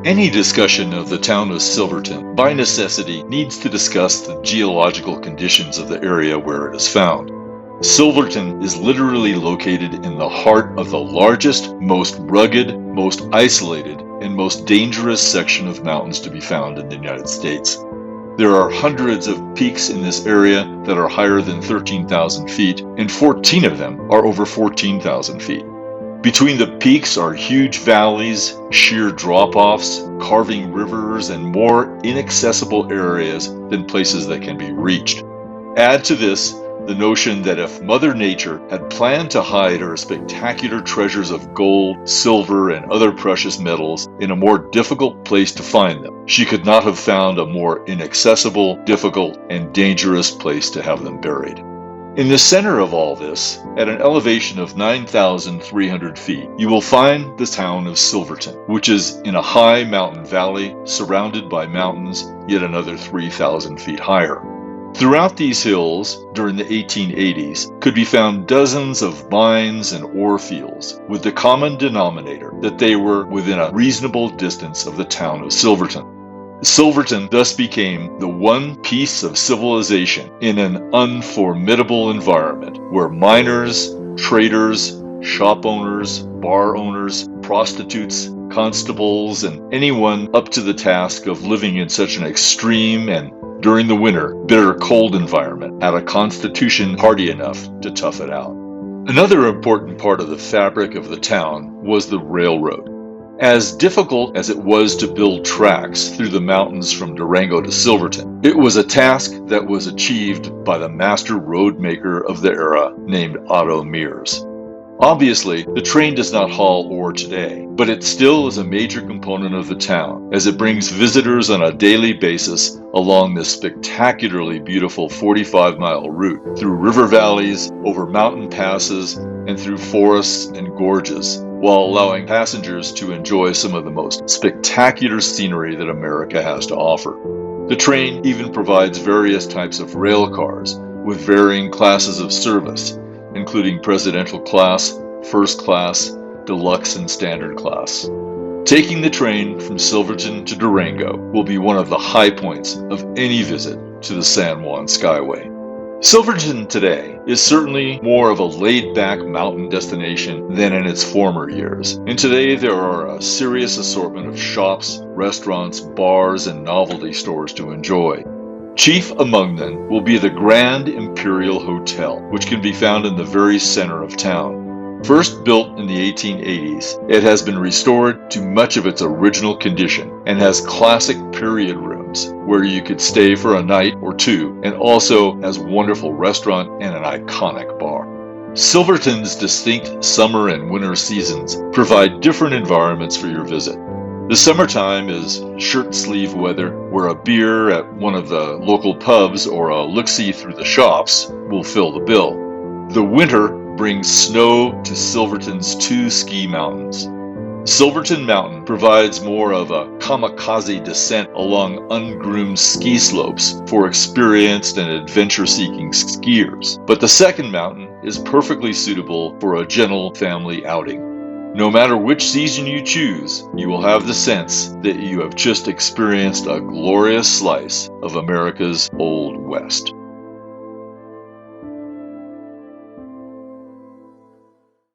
Any discussion of the town of Silverton, by necessity, needs to discuss the geological conditions of the area where it is found. Silverton is literally located in the heart of the largest, most rugged, most isolated, and most dangerous section of mountains to be found in the United States. There are hundreds of peaks in this area that are higher than 13,000 feet, and 14 of them are over 14,000 feet. Between the peaks are huge valleys, sheer drop-offs, carving rivers, and more inaccessible areas than places that can be reached. Add to this the notion that if Mother Nature had planned to hide her spectacular treasures of gold, silver, and other precious metals in a more difficult place to find them, she could not have found a more inaccessible, difficult, and dangerous place to have them buried. In the center of all this, at an elevation of 9,300 feet, you will find the town of Silverton, which is in a high mountain valley surrounded by mountains yet another 3,000 feet higher. Throughout these hills, during the 1880s, could be found dozens of mines and ore fields, with the common denominator that they were within a reasonable distance of the town of Silverton. Silverton thus became the one piece of civilization in an unformidable environment where miners, traders, shop owners, bar owners, prostitutes, constables, and anyone up to the task of living in such an extreme and, during the winter, bitter cold environment had a constitution hardy enough to tough it out. Another important part of the fabric of the town was the railroad. As difficult as it was to build tracks through the mountains from Durango to Silverton, it was a task that was achieved by the master road maker of the era named Otto Mears. Obviously, the train does not haul ore today, but it still is a major component of the town as it brings visitors on a daily basis along this spectacularly beautiful 45-mile route through river valleys, over mountain passes, and through forests and gorges, while allowing passengers to enjoy some of the most spectacular scenery that America has to offer. The train even provides various types of rail cars with varying classes of service, including presidential class, first class, deluxe, and standard class. Taking the train from Silverton to Durango will be one of the high points of any visit to the San Juan Skyway. Silverton today is certainly more of a laid-back mountain destination than in its former years, and today there are a serious assortment of shops, restaurants, bars, and novelty stores to enjoy. Chief among them will be the Grand Imperial Hotel, which can be found in the very center of town. First built in the 1880s, it has been restored to much of its original condition and has classic period rooms where you could stay for a night or two, and also has a wonderful restaurant and an iconic bar. Silverton's distinct summer and winter seasons provide different environments for your visit. The summertime is shirt-sleeve weather, where a beer at one of the local pubs or a look-see through the shops will fill the bill. The winter brings snow to Silverton's two ski mountains. Silverton Mountain provides more of a kamikaze descent along ungroomed ski slopes for experienced and adventure-seeking skiers, but the second mountain is perfectly suitable for a gentle family outing. No matter which season you choose, you will have the sense that you have just experienced a glorious slice of America's Old West.